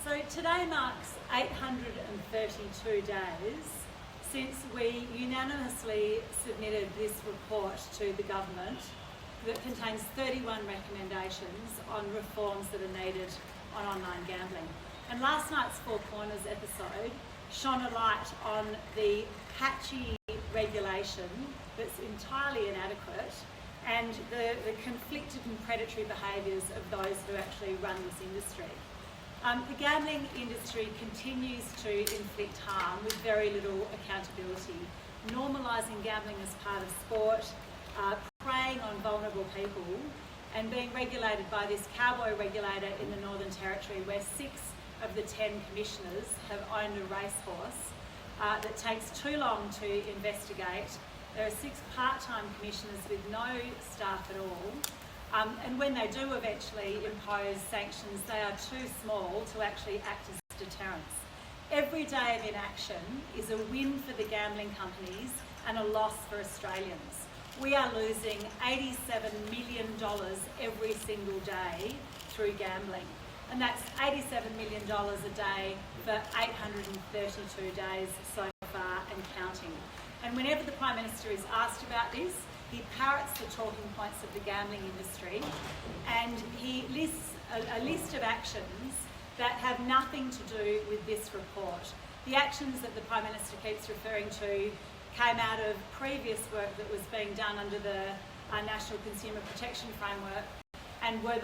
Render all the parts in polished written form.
So today marks 832 days since we unanimously submitted this report to the government that contains 31 recommendations on reforms that are needed on online gambling. And last night's Four Corners episode shone a light on the patchy regulation that's entirely inadequate and the conflicted and predatory behaviours of those who actually run this industry. The gambling industry continues to inflict harm with very little accountability, normalising gambling as part of sport, preying on vulnerable people, and being regulated by this cowboy regulator in the Northern Territory where 6 of the 10 commissioners have owned a racehorse that takes too long to investigate. There are 6 part-time commissioners with no staff at all. And when they do eventually impose sanctions, they are too small to actually act as deterrents. Every day of inaction is a win for the gambling companies and a loss for Australians. We are losing $87 million every single day through gambling. And that's $87 million a day for 832 days so far and counting. And whenever the Prime Minister is asked about this, he parrots the talking points of the gambling industry and he lists a list of actions that have nothing to do with this report. The actions that the Prime Minister keeps referring to came out of previous work that was being done under the National Consumer Protection Framework and were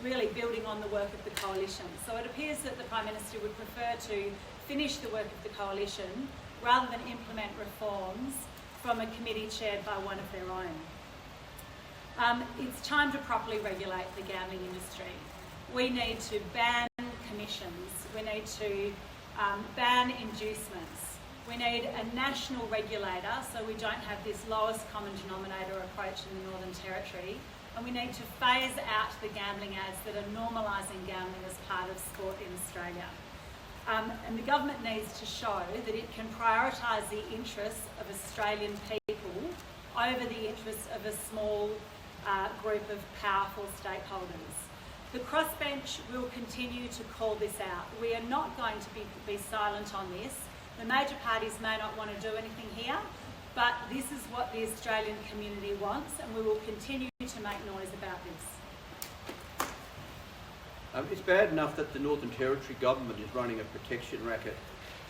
really building on the work of the Coalition. So it appears that the Prime Minister would prefer to finish the work of the Coalition rather than implement reforms from a committee chaired by one of their own. It's time to properly regulate the gambling industry. We need to ban commissions. We need to ban inducements. We need a national regulator so we don't have this lowest common denominator approach in the Northern Territory. And we need to phase out the gambling ads that are normalising gambling as part of sport in Australia. And the government needs to show that it can prioritise the interests of Australian people over the interests of a small group of powerful stakeholders. The crossbench will continue to call this out. We are not going to be silent on this. The major parties may not want to do anything here, but this is what the Australian community wants, and we will continue to make noise about this. It's bad enough that the Northern Territory government is running a protection racket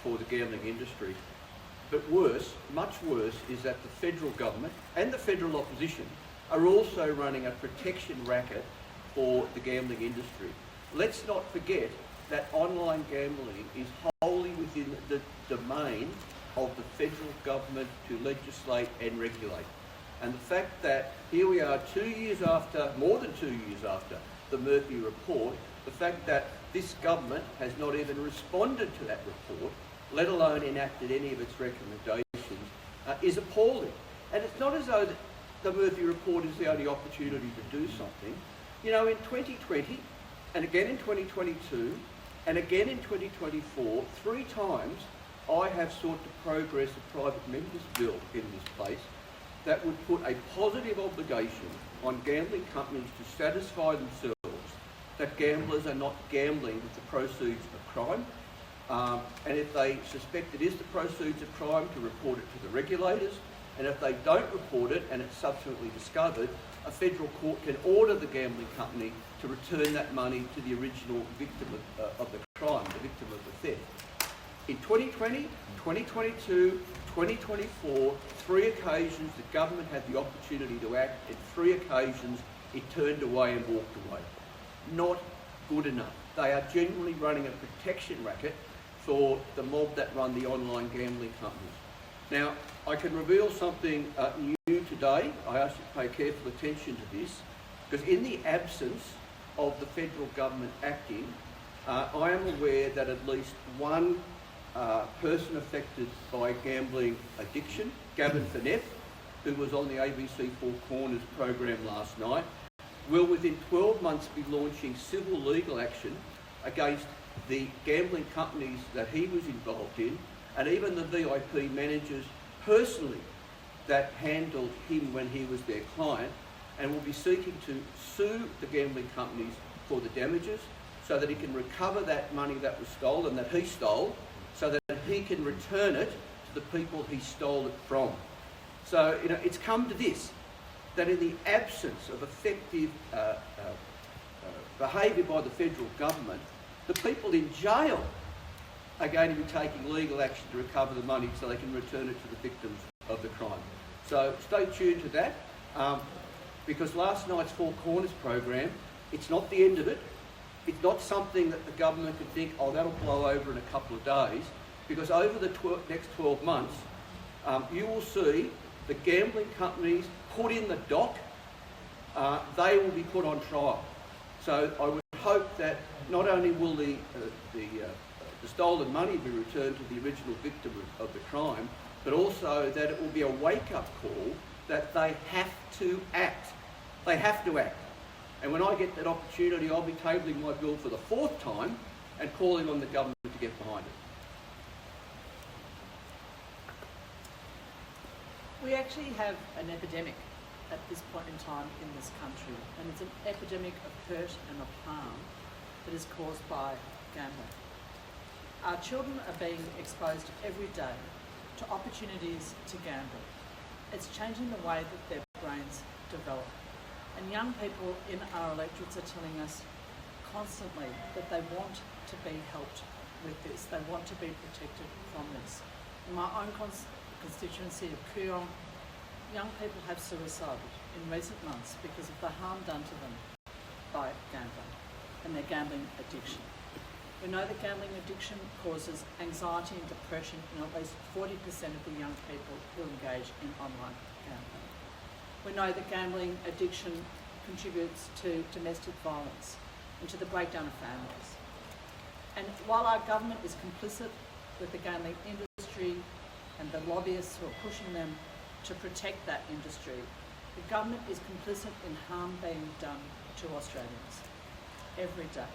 for the gambling industry. But worse, much worse, is that the federal government and the federal opposition are also running a protection racket for the gambling industry. Let's not forget that online gambling is wholly within the domain of the federal government to legislate and regulate. And the fact that here we are 2 years after, more than 2 years after, the Murphy report, the fact that this government has not even responded to that report, let alone enacted any of its recommendations, is appalling. And it's not as though the Murphy report is the only opportunity to do something. You know, in 2020, and again in 2022, and again in 2024, 3 times I have sought to progress a private member's bill in this place that would put a positive obligation on gambling companies to satisfy themselves that gamblers are not gambling with the proceeds of crime, and if they suspect it is the proceeds of crime, to report it to the regulators, and if they don't report it and it's subsequently discovered, a federal court can order the gambling company to return that money to the original victim of the crime, the victim of the theft. In 2020, 2022, 2024, 3 occasions the government had the opportunity to act. At 3 occasions it turned away and walked away. Not good enough. They are genuinely running a protection racket for the mob that run the online gambling companies. Now, I can reveal something new today. I ask you to pay careful attention to this, because in the absence of the federal government acting, I am aware that at least one person affected by gambling addiction, Gavin Finette, who was on the ABC Four Corners program last night, will within 12 months be launching civil legal action against the gambling companies that he was involved in, and even the VIP managers personally that handled him when he was their client, and will be seeking to sue the gambling companies for the damages, so that he can recover that money that was stolen, that he stole, so that he can return it to the people he stole it from. So, it's come to this, that in the absence of effective behaviour by the federal government, the people in jail are going to be taking legal action to recover the money so they can return it to the victims of the crime. So stay tuned to that, because last night's Four Corners program, it's not the end of it. It's not something that the government can think, oh, that'll blow over in a couple of days, because over the next 12 months, you will see the gambling companies put in the dock. They will be put on trial. So I would hope that not only will the stolen money be returned to the original victim of the crime, but also that it will be a wake-up call that they have to act. They have to act. And when I get that opportunity, I'll be tabling my bill for the 4th time and calling on the government to get behind it. We actually have an epidemic at this point in time in this country, and it's an epidemic of hurt and of harm that is caused by gambling. Our children are being exposed every day to opportunities to gamble. It's changing the way that their brains develop. And young people in our electorates are telling us constantly that they want to be helped with this. They want to be protected from this. In my own constituency of Curtin, young people have suicided in recent months because of the harm done to them by gambling and their gambling addiction. We know that gambling addiction causes anxiety and depression in at least 40% of the young people who engage in online gambling. We know that gambling addiction contributes to domestic violence and to the breakdown of families. And while our government is complicit with the gambling industry and the lobbyists who are pushing them to protect that industry, the government is complicit in harm being done to Australians every day.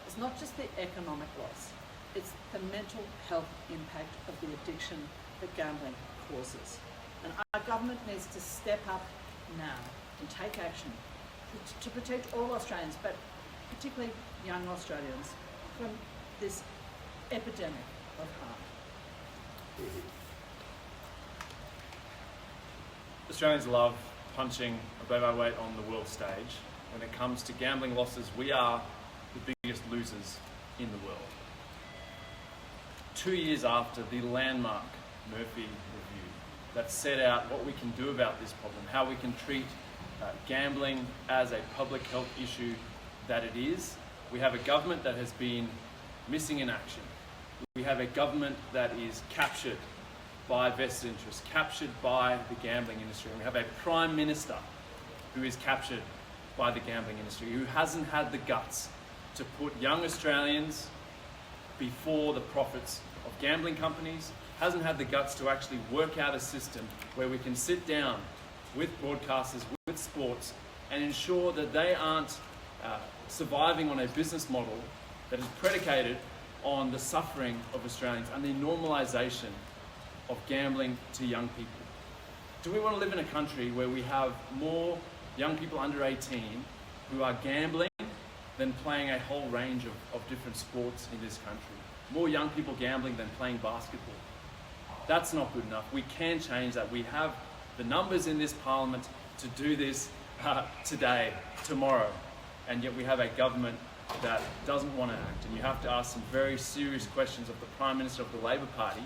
It's not just the economic loss, it's the mental health impact of the addiction that gambling causes. And our government needs to step up now and take action to protect all Australians, but particularly young Australians, from this epidemic of harm. Australians love punching above our weight on the world stage. When it comes to gambling losses, we are the biggest losers in the world. 2 years after the landmark Murphy review that set out what we can do about this problem, how we can treat gambling as a public health issue that it is, we have a government that has been missing in action. We have a government that is captured by vested interests, captured by the gambling industry. And we have a Prime Minister who is captured by the gambling industry, who hasn't had the guts to put young Australians before the profits of gambling companies, hasn't had the guts to actually work out a system where we can sit down with broadcasters, with sports, and ensure that they aren't surviving on a business model that is predicated on the suffering of Australians and the normalisation of gambling to young people. Do we want to live in a country where we have more young people under 18 who are gambling than playing a whole range of different sports in this country? More young people gambling than playing basketball. That's not good enough. We can change that. We have the numbers in this parliament to do this today, tomorrow, and yet we have a government that doesn't want to act. And you have to ask some very serious questions of the Prime Minister of the Labor Party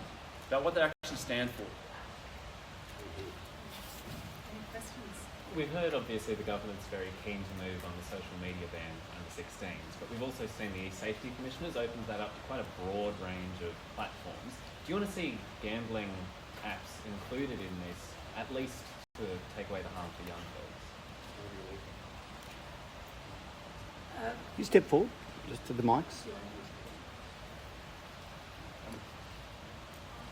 about what they actually stand for. Any questions? We've heard, obviously, the government's very keen to move on the social media ban under 16s, but we've also seen the e-safety commissioners open that up to quite a broad range of platforms. Do you want to see gambling apps included in this, at least to take away the harm for young folks? You step forward, just to the mics.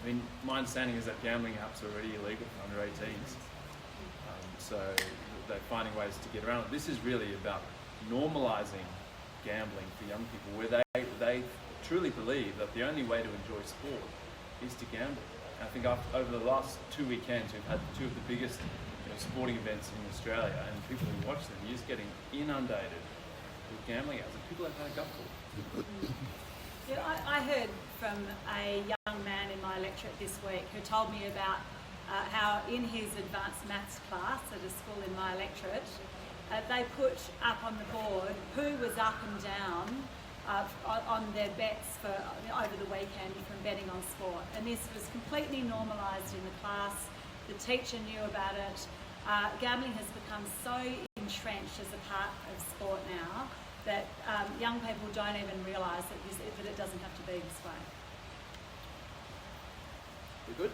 I mean, my understanding is that gambling apps are already illegal for under 18s. So they're finding ways to get around it. This is really about normalising gambling for young people, where they truly believe that the only way to enjoy sport is to gamble. And I think over the last 2 weekends, we've had two of the biggest sporting events in Australia, and people who watch them, you're just getting inundated with gambling as, and people have had a gutful. Yeah, I heard from a young man in my electorate this week who told me about how in his advanced maths class at a school in my electorate, they put up on the board who was up and down on their bets for over the weekend from betting on sport. And this was completely normalised in the class. The teacher knew about it. Gambling has become so entrenched as a part of sport now that young people don't even realise that it doesn't have to be this way. You good?